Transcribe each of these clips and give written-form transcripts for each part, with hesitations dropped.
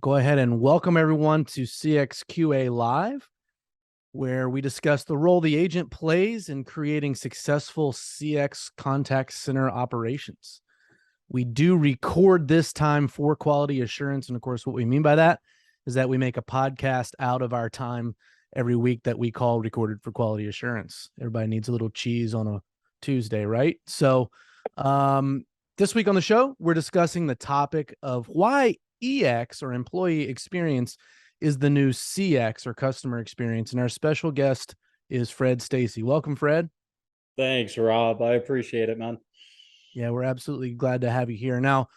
go ahead and welcome everyone to CXQA Live, where we discuss the role the agent plays in creating successful CX contact center operations. We do record this time for quality assurance. And of course, what we mean by that is that we make a podcast out of our time every week that we call recorded for quality assurance. Everybody needs a little cheese on a Tuesday, right? So this week on the show, we're discussing the topic of why EX or employee experience is the new CX or customer experience. And our special guest is Fred Stacey. Welcome, Fred. Thanks, Rob. I appreciate it, man. Yeah, we're absolutely glad to have you here. Now,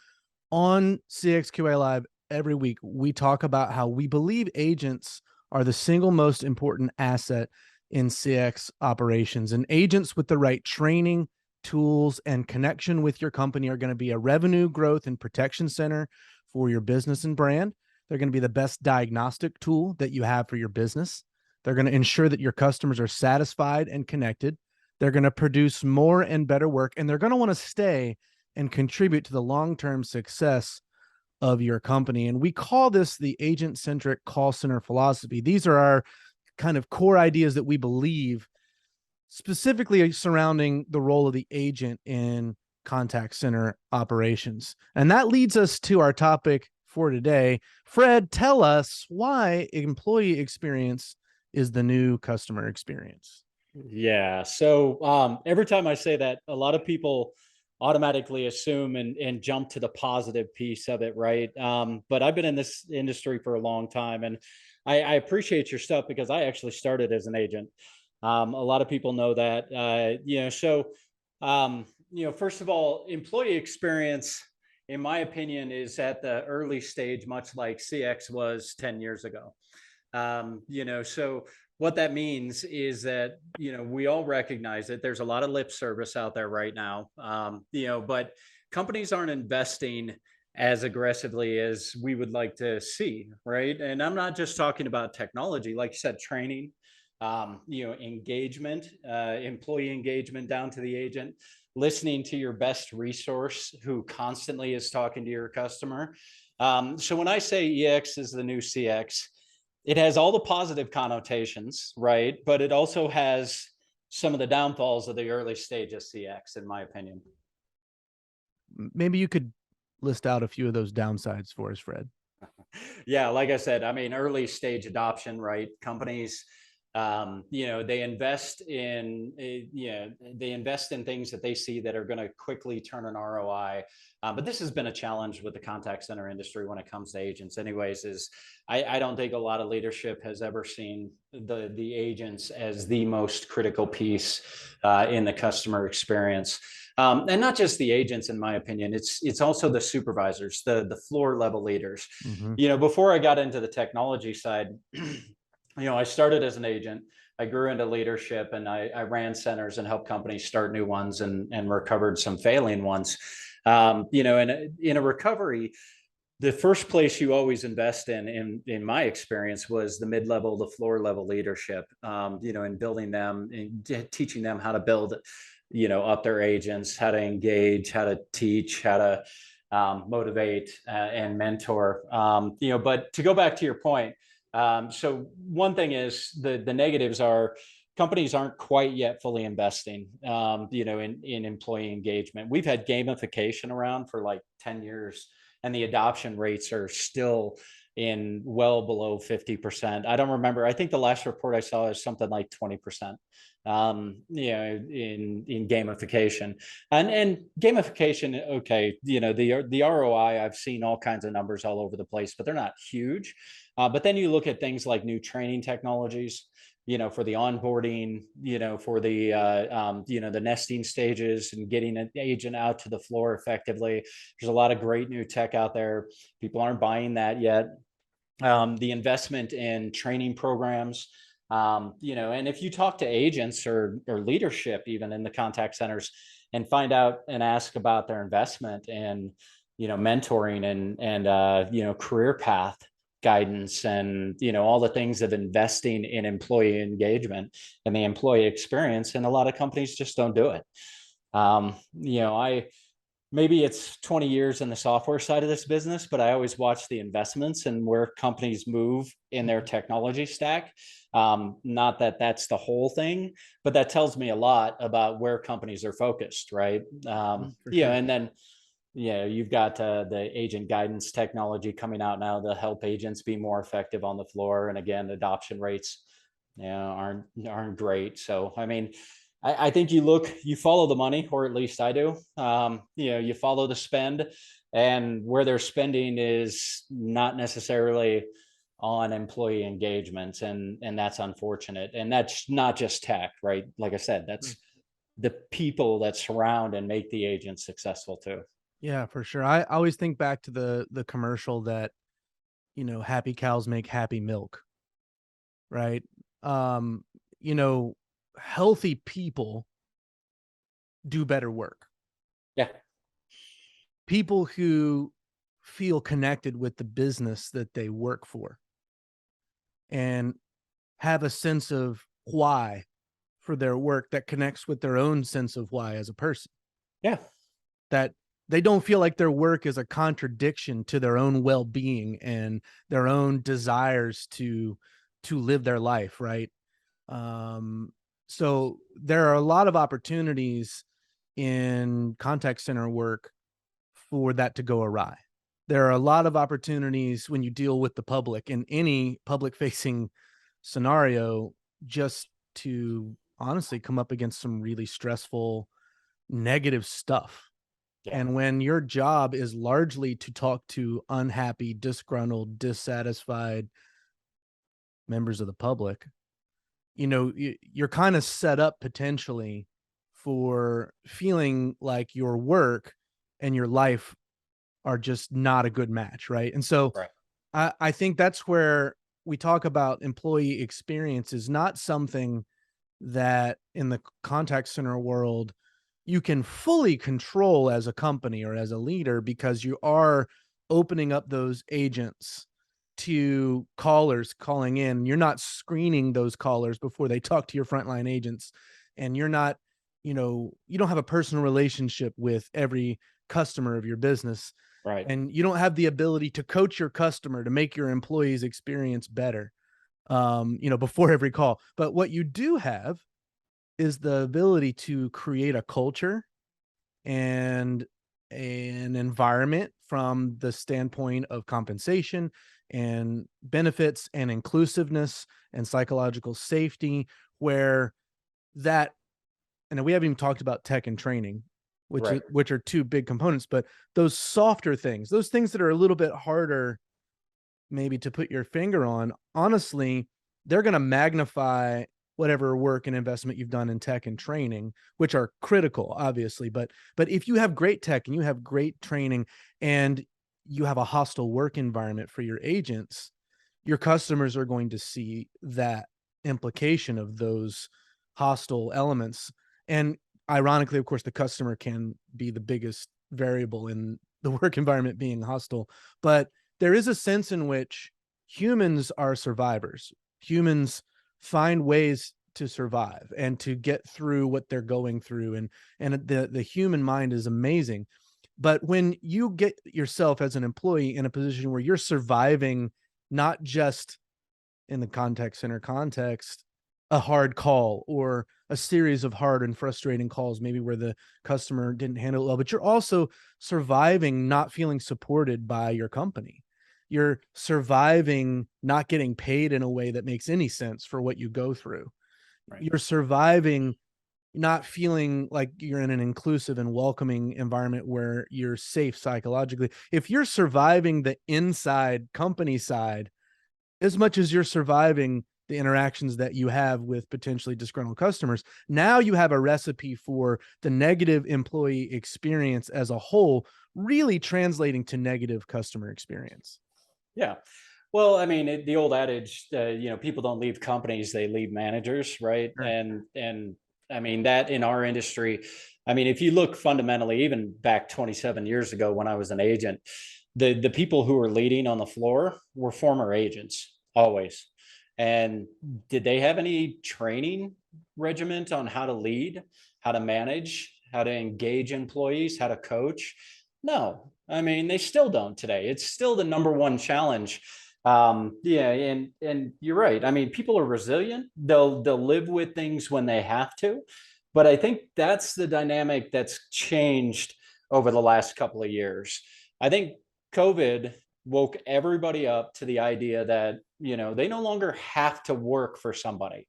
on CXQA Live every week, we talk about how we believe agents are the single most important asset in CX operations, and agents with the right training, tools, and connection with your company are going to be a revenue growth and protection center for your business and brand. They're going to be the best diagnostic tool that you have for your business. They're going to ensure that your customers are satisfied and connected. They're going to produce more and better work, and they're going to want to stay and contribute to the long-term success of your company. And we call this the Agent-Centric Call Center Philosophy. These are our kind of core ideas that we believe specifically surrounding the role of the agent in contact center operations. And that leads us to our topic for today. Fred, tell us why employee experience is the new customer experience. Yeah. So every time I say that, a lot of people automatically assume and jump to the positive piece of it, right? But I've been in this industry for a long time, and I appreciate your stuff because I actually started as an agent. A lot of people know that. First of all, employee experience, in my opinion, is at the early stage, much like CX was 10 years ago. So what that means is that, we all recognize that there's a lot of lip service out there right now, but companies aren't investing as aggressively as we would like to see, right? And I'm not just talking about technology, like you said, training, engagement, employee engagement down to the agent, listening to your best resource who constantly is talking to your customer. So when I say EX is the new CX, it has all the positive connotations, right? But it also has some of the downfalls of the early stage of CX, in my opinion. Maybe you could list out a few of those downsides for us, Fred. Yeah, like I said, early stage adoption, right? Companies, they invest in, they invest in things that they see that are going to quickly turn an ROI. But this has been a challenge with the contact center industry when it comes to agents anyways, is I don't think a lot of leadership has ever seen the agents as the most critical piece in the customer experience. And not just the agents, in my opinion, it's also the supervisors, the floor level leaders. Mm-hmm. Before I got into the technology side, I started as an agent. I grew into leadership, and I ran centers and helped companies start new ones and recovered some failing ones. In a recovery, the first place you always invest in my experience, was the mid-level, the floor level leadership, and building them and teaching them how to build, up their agents, how to engage, how to teach, how to motivate and mentor. But to go back to your point, so one thing is the negatives are companies aren't quite yet fully investing, in employee engagement. We've had gamification around for like 10 years, and the adoption rates are still in well below 50%. I don't remember. I think the last report I saw is something like 20%, in gamification. And gamification, okay, the ROI, I've seen all kinds of numbers all over the place, but they're not huge. But then you look at things like new training technologies, for the onboarding, for the, the nesting stages and getting an agent out to the floor effectively. There's a lot of great new tech out there. People aren't buying that yet. The investment in training programs, and if you talk to agents or leadership, even in the contact centers, and find out and ask about their investment and, mentoring and career path guidance and all the things of investing in employee engagement and the employee experience, and a lot of companies just don't do it. maybe it's 20 years in the software side of this business, but I always watch the investments and where companies move in their technology stack. Not that that's the whole thing, but that tells me a lot about where companies are focused, right? For Yeah, sure. and then you've got the agent guidance technology coming out now to help agents be more effective on the floor. And again, adoption rates aren't great. So I mean, I think you follow the money, or at least I do. You follow the spend, and where they're spending is not necessarily on employee engagement, and that's unfortunate. And that's not just tech, right? Like I said, that's the people that surround and make the agents successful too. Yeah, for sure. I always think back to the commercial that, happy cows make happy milk, right? Um, you know, healthy people do better work. Yeah, People who feel connected with the business that they work for and have a sense of why for their work that connects with their own sense of why as a person, yeah, that they don't feel like their work is a contradiction to their own well-being and their own desires to live their life, right? um so there are a lot of opportunities in contact center work for that to go awry. There are a lot of opportunities when you deal with the public in any public facing scenario, just to honestly come up against some really stressful, negative stuff. yeah, And when your job is largely to talk to unhappy, disgruntled, dissatisfied members of the public, you're kind of set up potentially for feeling like your work and your life are just not a good match, right? And so right, I think that's where we talk about employee experience is not something that in the contact center world you can fully control as a company or as a leader, because you are opening up those agents to callers calling in. You're not screening those callers before they talk to your frontline agents. And you're not, you don't have a personal relationship with every customer of your business. right, And you don't have the ability to coach your customer to make your employees experience better, before every call. But what you do have is the ability to create a culture and an environment from the standpoint of compensation and benefits and inclusiveness and psychological safety, where that, and we haven't even talked about tech and training, right, which are two big components, but those softer things, those things that are a little bit harder maybe to put your finger on, honestly, they're going to magnify whatever work and investment you've done in tech and training, which are critical, obviously. But if you have great tech and you have great training and you have a hostile work environment for your agents, your customers are going to see that implication of those hostile elements. And ironically, of course, the customer can be the biggest variable in the work environment being hostile, but there is a sense in which humans are survivors. Humans find ways to survive and to get through what they're going through. And the human mind is amazing. But when you get yourself as an employee in a position where you're surviving, not just in the contact center context, a hard call or a series of hard and frustrating calls, maybe where the customer didn't handle it well, but you're also surviving not feeling supported by your company. You're surviving not getting paid in a way that makes any sense for what you go through. right, You're surviving not feeling like you're in an inclusive and welcoming environment where you're safe psychologically. If you're surviving the inside company side as much as you're surviving the interactions that you have with potentially disgruntled customers, now you have a recipe for the negative employee experience as a whole, really translating to negative customer experience. yeah. Well, I mean, the old adage, people don't leave companies; they leave managers, right? Sure. And I mean that in our industry, I mean, if you look fundamentally, even back 27 years ago when I was an agent, the people who were leading on the floor were former agents always. And did they have any training regiment on how to lead, how to manage? how to engage employees, how to coach? No, I mean, they still don't today. It's still the number one challenge. Yeah, and you're right. I mean, people are resilient. They'll live with things when they have to, but I think that's the dynamic that's changed over the last couple of years. I think COVID woke everybody up to the idea that, they no longer have to work for somebody.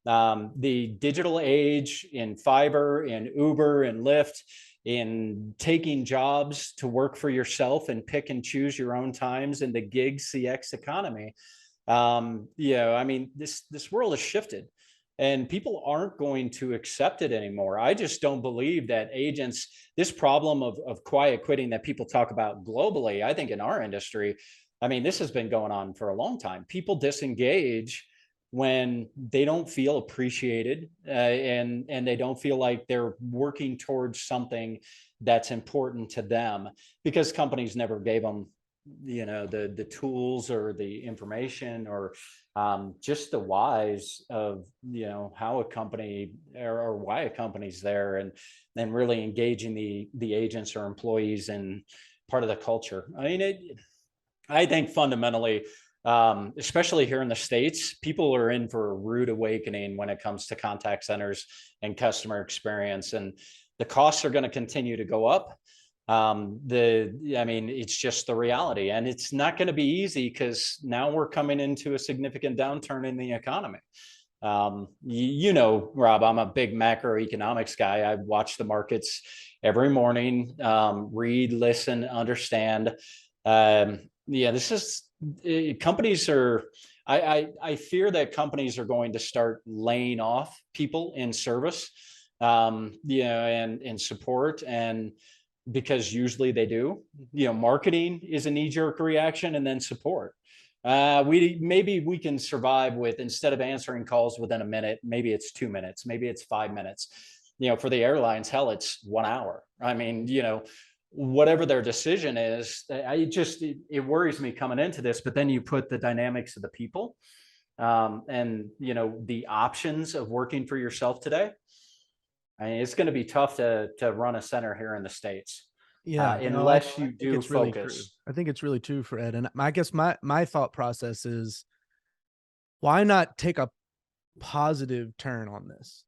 The digital age in Fiverr, in Uber, and Lyft, in taking jobs to work for yourself and pick and choose your own times in the gig CX economy. I mean, this world has shifted and people aren't going to accept it anymore. I just don't believe that agents, this problem of quiet quitting that people talk about globally, I think in our industry, I mean, this has been going on for a long time. People disengage when they don't feel appreciated, and they don't feel like they're working towards something that's important to them, because companies never gave them the tools or the information, or just the whys of how a company, or why a company's there, and then really engaging the agents or employees in part of the culture. I mean, I think fundamentally, especially here in the States, people are in for a rude awakening when it comes to contact centers and customer experience. And the costs are going to continue to go up. I mean, it's just the reality. And it's not going to be easy, because now we're coming into a significant downturn in the economy. Rob, I'm a big macroeconomics guy. I watch the markets every morning, read, listen, understand. This is companies are, I fear that companies are going to start laying off people in service, and in support, and because usually they do. Marketing is a knee-jerk reaction, and then support. Maybe we can survive with, instead of answering calls within a minute, maybe it's 2 minutes, maybe it's 5 minutes. For the airlines, hell, it's 1 hour. I mean, whatever their decision is, it worries me coming into this. But then you put the dynamics of the people, and the options of working for yourself today. I mean, it's going to be tough to run a center here in the States, Yeah, no, unless you I think do it's really true. focus. I think it's really true, Fred. And I guess my thought process is, why not take a positive turn on this?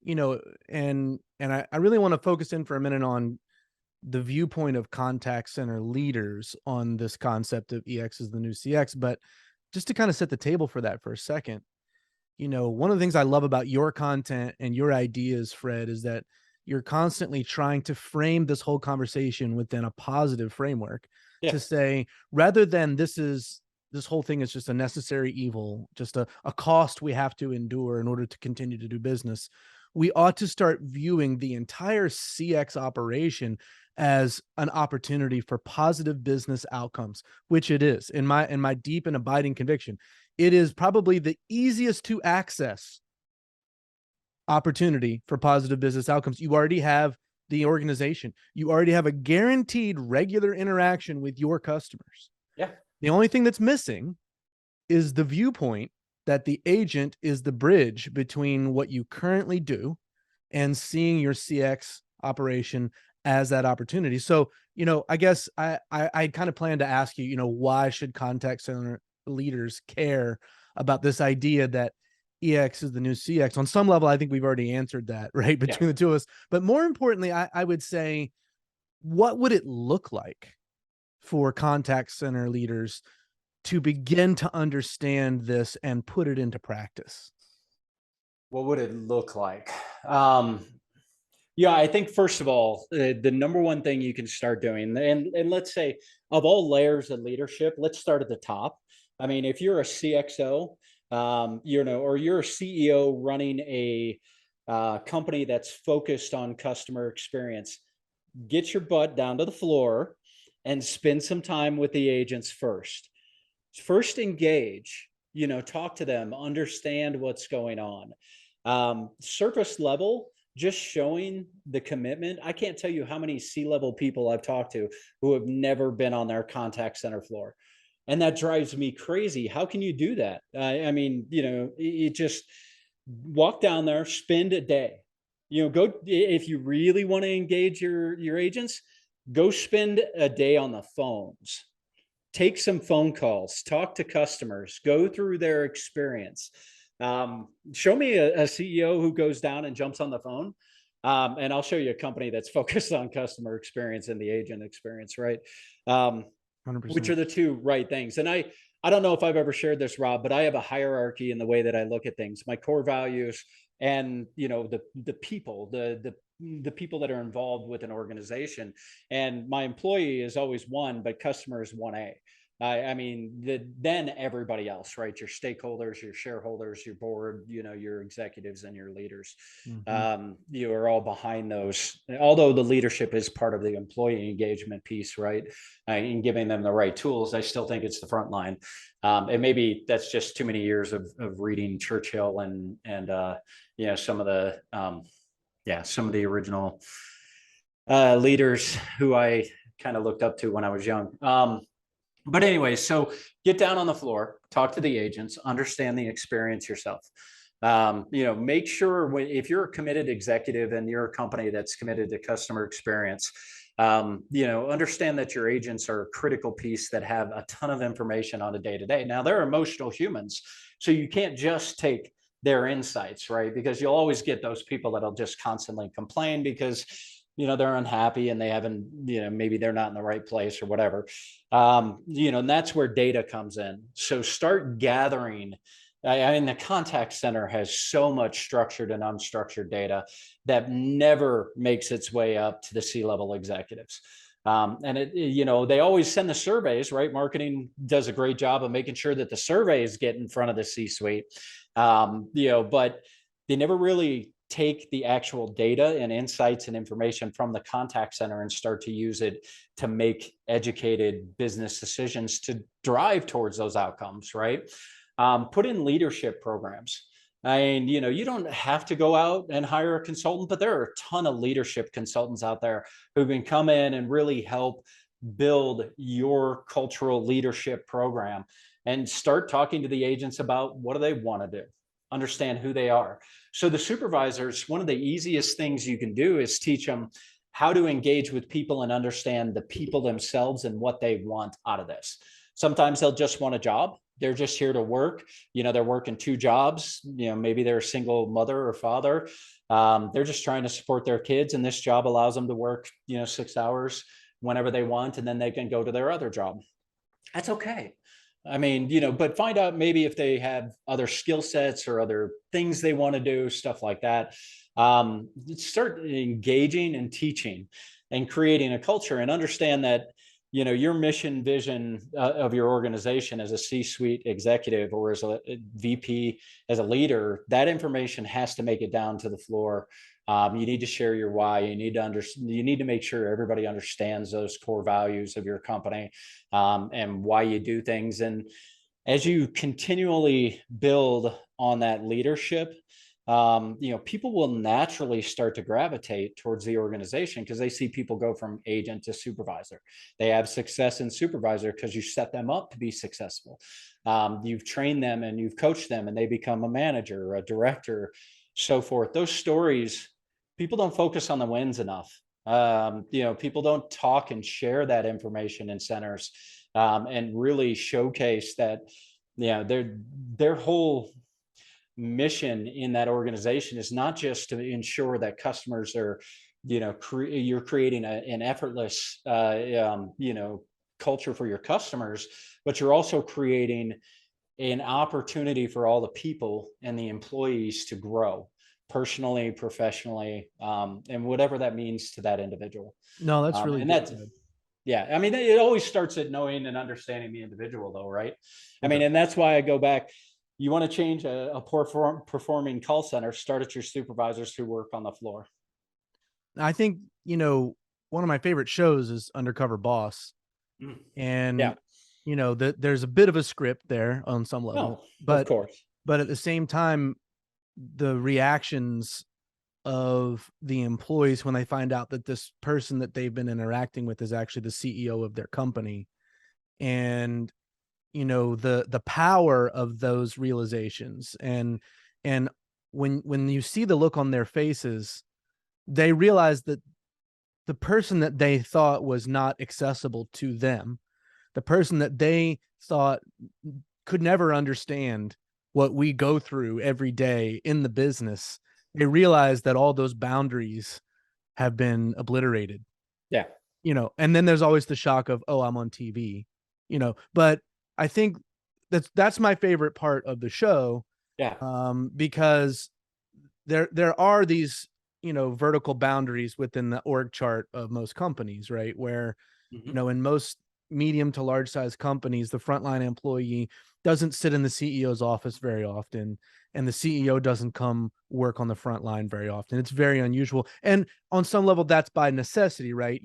And I really want to focus in for a minute on the viewpoint of contact center leaders on this concept of EX is the new CX. But just to kind of set the table for that for a second, one of the things I love about your content and your ideas, Fred, is that you're constantly trying to frame this whole conversation within a positive framework, Yeah. to say, rather than this whole thing is just a necessary evil, just a cost we have to endure in order to continue to do business, we ought to start viewing the entire CX operation as an opportunity for positive business outcomes, which it is. In my deep and abiding conviction, it is probably the easiest to access opportunity for positive business outcomes. You already have the organization. You already have a guaranteed regular interaction with your customers. Yeah. The only thing that's missing is the viewpoint that the agent is the bridge between what you currently do and seeing your CX operation as that opportunity. So, I guess I kind of plan to ask you, why should contact center leaders care about this idea that EX is the new CX? On some level, I think we've already answered that, right, between the two of us. But more importantly, I would say, what would it look like for contact center leaders to begin to understand this and put it into practice? What would it look like? I think first of all, the number one thing you can start doing, and let's say of all layers of leadership, let's start at the top. I mean, if you're a CXO, or you're a CEO running a company that's focused on customer experience, get your butt down to the floor and spend some time with the agents first. First engage, talk to them, understand what's going on. Surface level, just showing the commitment. I can't tell you how many C-level people I've talked to who have never been on their contact center floor. And that drives me crazy. How can you do that? I mean, it just walk down there, spend a day, go, if you really want to engage your agents, go spend a day on the phones, take some phone calls, talk to customers, go through their experience. Show me a CEO who goes down and jumps on the phone. And I'll show you a company that's focused on customer experience and the agent experience, right? Which 100%. are the two right things. And I don't know if I've ever shared this, Rob, but I have a hierarchy in the way that I look at things. My core values, and the people, the people that are involved with an organization. And my employee is always one, but customer is 1A. I mean, then everybody else, right? Your stakeholders, your shareholders, your board, your executives and your leaders, you are all behind those. Although the leadership is part of the employee engagement piece, right? In giving them the right tools, I still think it's the front line. And maybe that's just too many years of reading Churchill and some of the some of the original leaders who I kind of looked up to when I was young. But anyway, so get down on the floor, talk to the agents, understand the experience yourself. Make sure if you're a committed executive and you're a company that's committed to customer experience, understand that your agents are a critical piece that have a ton of information on a day-to-day. Now, they're emotional humans, so you can't just take their insights, right? Because you'll always get those people that'll just constantly complain because they're unhappy and they haven't, maybe they're not in the right place or whatever. And that's where data comes in. So start gathering. I mean, the contact center has so much structured and unstructured data that never makes its way up to the C-level executives. And they always send the surveys, right? Marketing does a great job of making sure that the surveys get in front of the C-suite. But they never really take the actual data and insights and information from the contact center and start to use it to make educated business decisions to drive towards those outcomes, right? Put in leadership programs. I mean, you don't have to go out and hire a consultant, but there are a ton of leadership consultants out there who can come in and really help build your cultural leadership program and start talking to the agents about what do they want to do, understand who they are. So the supervisors, one of the easiest things you can do is teach them how to engage with people and understand the people themselves and what they want out of this. Sometimes they'll just want a job. They're just here to work. They're working two jobs. Maybe they're a single mother or father. They're just trying to support their kids. And this job allows them to work, 6 hours whenever they want. And then they can go to their other job. That's okay. I mean, but find out maybe if they have other skill sets or other things they want to do, stuff like that. Start engaging and teaching and creating a culture, and understand that, your mission vision of your organization as a C-suite executive or as a VP, as a leader, that information has to make it down to the floor. You need to share your why. You need to make sure everybody understands those core values of your company, and why you do things. And as you continually build on that leadership, people will naturally start to gravitate towards the organization because they see people go from agent to supervisor. They have success in supervisor because you set them up to be successful. You've trained them and you've coached them and they become a manager, a director, so forth. Those stories, people don't focus on the wins enough. People don't talk and share that information in centers, and really showcase that, their whole mission in that organization is not just to ensure that customers are, you're creating an effortless, culture for your customers, but you're also creating an opportunity for all the people and the employees to grow personally, professionally, and whatever that means to that individual. No, that's really and good. that's Yeah, I mean, it always starts at knowing and understanding the individual, though, right? I mean, and that's why I go back. You want to change a poor performing call center, start at your supervisors who work on the floor. I think, one of my favorite shows is Undercover Boss. And, Yeah. there's a bit of a script there on some level, of course. but at the same time, the reactions of the employees when they find out that this person that they've been interacting with is actually the CEO of their company, and the power of those realizations, and when you see the look on their faces they realized that the person that they thought was not accessible to them, the person that they thought could never understand what we go through every day in the business, they realized that all those boundaries have been obliterated, Yeah. and then there's always the shock of, oh, I'm on TV, but I think that's my favorite part of the show, Yeah. because there are these, vertical boundaries within the org chart of most companies, right? Where, Mhm. in most medium to large size companies, the frontline employee doesn't sit in the CEO's office very often, and the CEO doesn't come work on the front line very often. It's very unusual. And on some level, that's by necessity, right?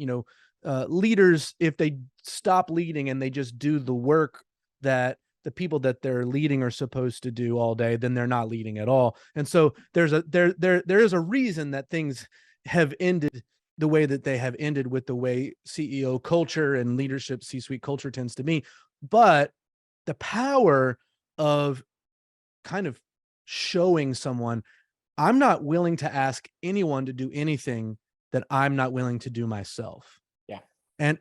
Leaders, if they stop leading and they just do the work that the people that they're leading are supposed to do all day, then they're not leading at all. And so there is a reason that things have ended the way that they have ended, with the way CEO culture and leadership C-suite culture tends to be. But the power of kind of showing someone, I'm not willing to ask anyone to do anything that I'm not willing to do myself. Yeah.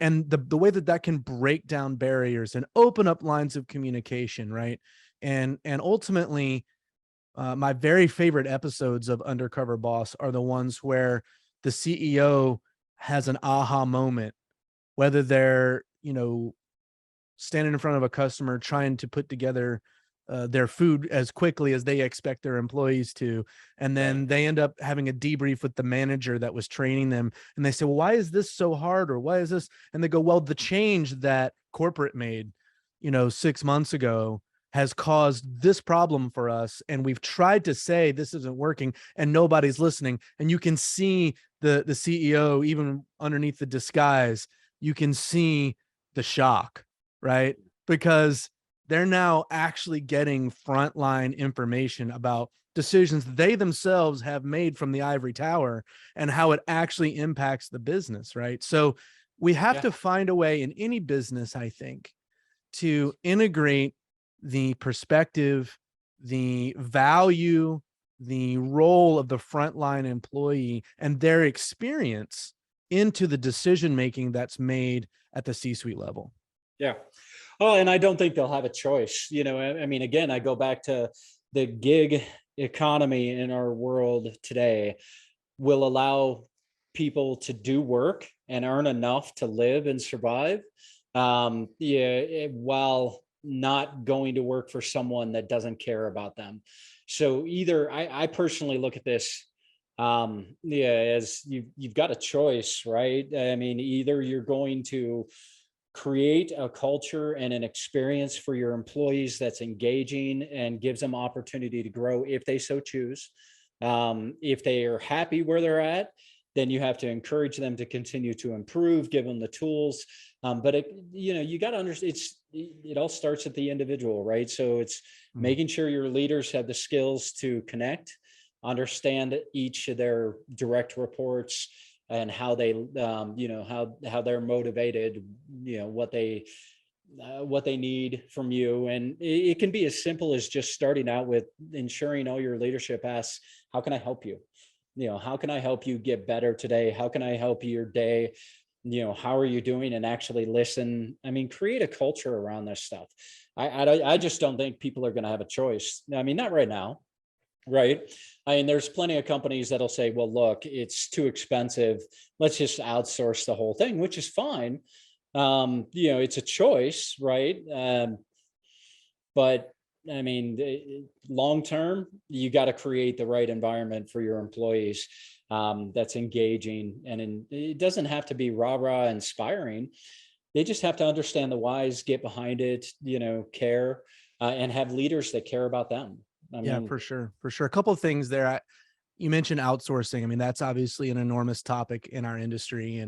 And the way that that can break down barriers and open up lines of communication, right? And ultimately, my very favorite episodes of Undercover Boss are the ones where the CEO has an aha moment, whether they're, standing in front of a customer trying to put together their food as quickly as they expect their employees to. And Right. then they end up having a debrief with the manager that was training them. And they say, well, why is this so hard? Or why is this? And they go, well, the change that corporate made, 6 months ago has caused this problem for us. And we've tried to say this isn't working and nobody's listening. And you can see the CEO, even underneath the disguise, you can see the shock, right? Because they're now actually getting frontline information about decisions they themselves have made from the ivory tower and how it actually impacts the business, right? So we have Yeah. to find a way in any business, I think, to integrate the perspective, the value, the role of the frontline employee and their experience into the decision making that's made at the C-suite level. Yeah. Oh, and I don't think they'll have a choice. I mean, again, I go back to the gig economy in our world today will allow people to do work and earn enough to live and survive. Yeah, while not going to work for someone that doesn't care about them. So either I personally look at this, yeah, as you've got a choice, right? I mean, either you're going to create a culture and an experience for your employees that's engaging and gives them opportunity to grow if they so choose. If they are happy where they're at, then you have to encourage them to continue to improve, give them the tools. But you got to understand, it all starts at the individual, right? So it's Mm. making sure your leaders have the skills to connect, understand each of their direct reports, and how they how they're motivated, what they need from you. And it can be as simple as just starting out with ensuring all your leadership asks, how can I help you? How can I help you get better today? How can I help you your day? How are you doing? And actually listen. I mean, create a culture around this stuff. I just don't think people are going to have a choice. I mean, not right now. Right. I mean, there's plenty of companies that'll say, well, look, it's too expensive. Let's just outsource the whole thing, which is fine. It's a choice, right? But I mean, long term, you got to create the right environment for your employees, that's engaging. And it doesn't have to be rah rah inspiring. They just have to understand the whys, get behind it, care, and have leaders that care about them. I Yeah, mean, for sure. For sure. A couple of things there. You mentioned outsourcing. I mean, that's obviously an enormous topic in our industry,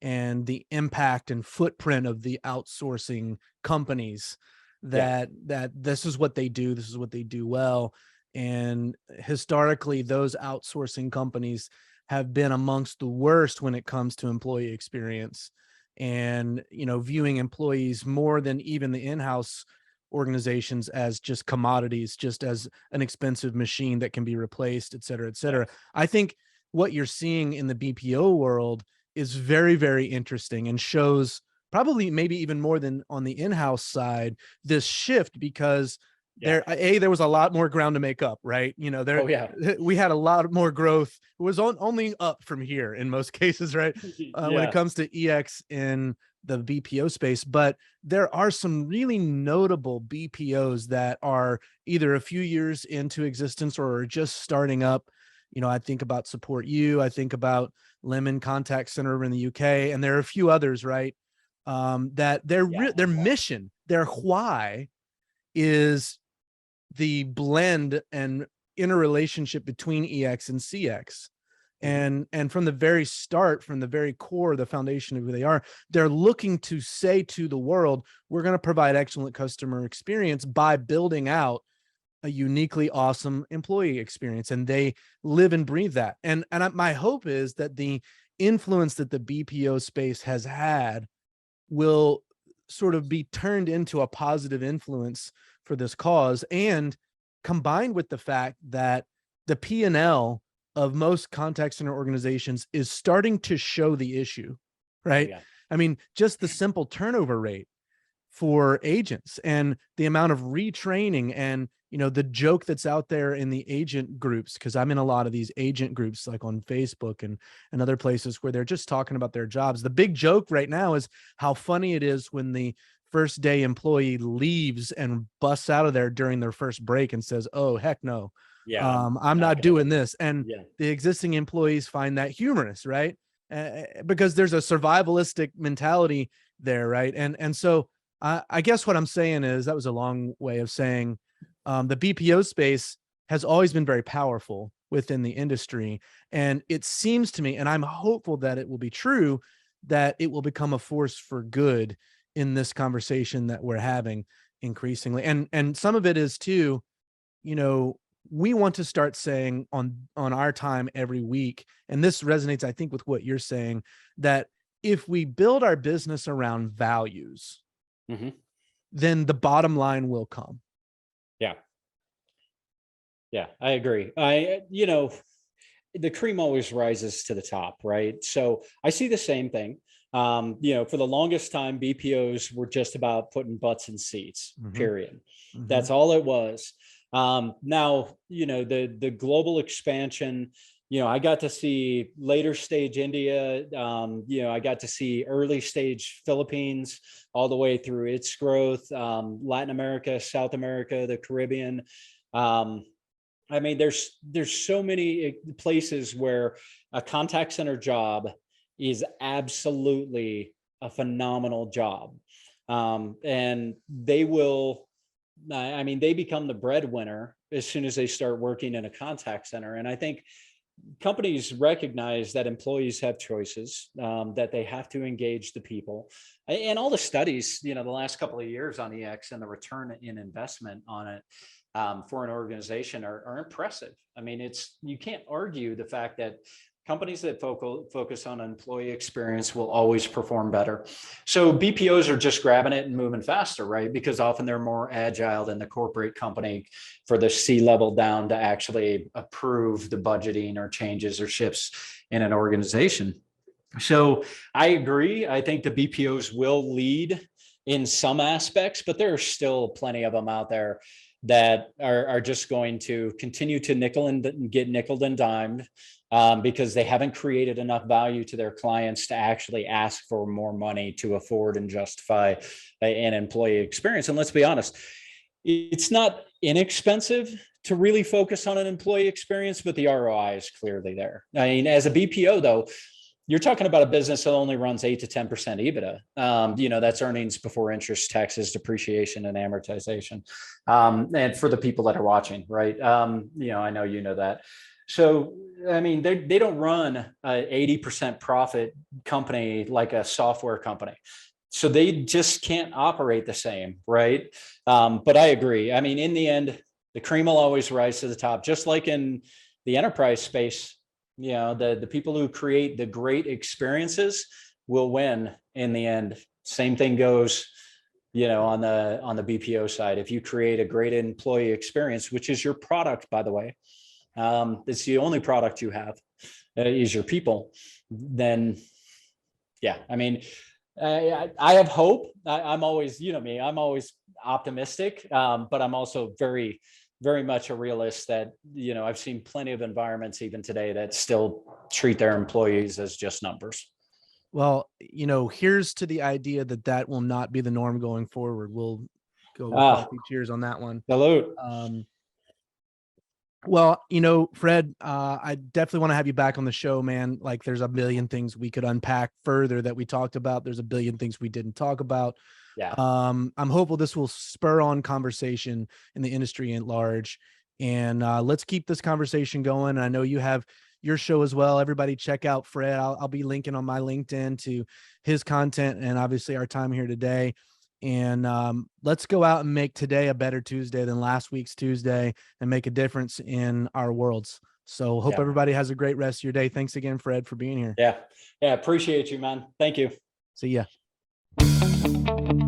and the impact and footprint of the outsourcing companies, yeah. that this is what they do, this is what they do well. And historically, those outsourcing companies have been amongst the worst when it comes to employee experience, and viewing employees more than even the in-house organizations as just commodities, just as an expensive machine that can be replaced, et cetera, et Yeah. cetera. I think what you're seeing in the BPO world is very, very interesting and shows probably maybe even more than on the in-house side, this shift because Yeah. there was a lot more ground to make up, right? You know, Oh yeah. we had a lot more growth. It was only up from here in most cases, right? When it Yeah. comes to EX in the BPO space, but there are some really notable BPOs that are either a few years into existence or are just starting up. You know, I think about Support You, I think about Lemon Contact Center in the UK, and there are a few others, right? That Yeah. their mission, their why is the blend and interrelationship between EX and CX. Mhm. And from the very start, from the very core, the foundation of who they are, they're looking to say to the world, we're going to provide excellent customer experience by building out a uniquely awesome employee experience. And they live and breathe that. And my hope is that the influence that the BPO space has had will sort of be turned into a positive influence for this cause, and combined with the fact that the P&L of most contact center organizations is starting to show the issue, Oh right? yeah. I mean, just the simple turnover rate for agents and the amount of retraining and, you know, the joke that's out there in the agent groups, because I'm in a lot of these agent groups like on Facebook and other places where they're just talking about their jobs. The big joke right now is how funny it is when the first day employee leaves and busts out of there during their first break and says, oh heck no, Yeah. I'm I'm not not gonna doing do this. it. And Yeah. the existing employees find that humorous, right? Because there's a survivalistic mentality there, right? And so I guess what I'm saying is that was a long way of saying the BPO space has always been very powerful within the industry. And it seems to me, and I'm hopeful that it will be true, that it will become a force for good in this conversation that we're having increasingly. And some of it is too, you know, we want to start saying on our time every week, and this resonates, I think, with what you're saying, that if we build our business around values, Mhm. then the bottom line will come. Yeah. Yeah. I agree. The cream always rises to the top, right? So I see the same thing. For the longest time, BPOs were just about putting butts in seats, Mhm, period. That's mhm. all it was. Now, the global expansion, I got to see later stage India, I got to see early stage Philippines all the way through its growth, Latin America, South America, the Caribbean. Um, I mean, there's so many places where a contact center job is absolutely a phenomenal job, and they will. I mean, they become the breadwinner as soon as they start working in a contact center, and I think companies recognize that employees have choices, that they have to engage the people, and all the studies, the last couple of years on EX and the return in investment on it, for an organization are impressive. I mean, you can't argue the fact that companies that focus on employee experience will always perform better. So BPOs are just grabbing it and moving faster, right? Because often they're more agile than the corporate company for the C-level down to actually approve the budgeting or changes or shifts in an organization. So I agree. I think the BPOs will lead in some aspects, but there are still plenty of them out there that are just going to continue to nickel and get nickeled and dimed, because they haven't created enough value to their clients to actually ask for more money to afford and justify an employee experience. And let's be honest, it's not inexpensive to really focus on an employee experience, but the ROI is clearly there. I mean, as a BPO though, you're talking about a business that only runs 8 to 10% EBITDA. That's earnings before interest, taxes, depreciation, and amortization. And for the people that are watching, right? I know you know that. So, I mean, they don't run a 80% profit company like a software company. So they just can't operate the same, right? But I agree. I mean, in the end, the cream will always rise to the top, just like in the enterprise space. The people who create the great experiences will win in the end. Same thing goes, on the BPO side. If you create a great employee experience, which is your product, by the way, it's the only product you have. is your people, then yeah, I mean, I have hope. I'm always, you know me, I'm always optimistic, but I'm also very, very much a realist that, you know, I've seen plenty of environments even today that still treat their employees as just numbers. Well, you know, here's to the idea that that will not be the norm going forward. We'll go with Ah, coffee cheers on that one. salute. Well, you know, Fred, I definitely want to have you back on the show, man. Like, there's a billion things we could unpack further that we talked about. There's a billion things we didn't talk about. Yeah. I'm hopeful this will spur on conversation in the industry at large. And let's keep this conversation going. I know you have your show as well. Everybody check out Fred. I'll be linking on my LinkedIn to his content and obviously our time here today. And let's go out and make today a better Tuesday than last week's Tuesday and make a difference in our worlds. So hope Yeah. everybody has a great rest of your day. Thanks again, Fred, for being here. Yeah. Yeah. Appreciate you, man. Thank you. See ya.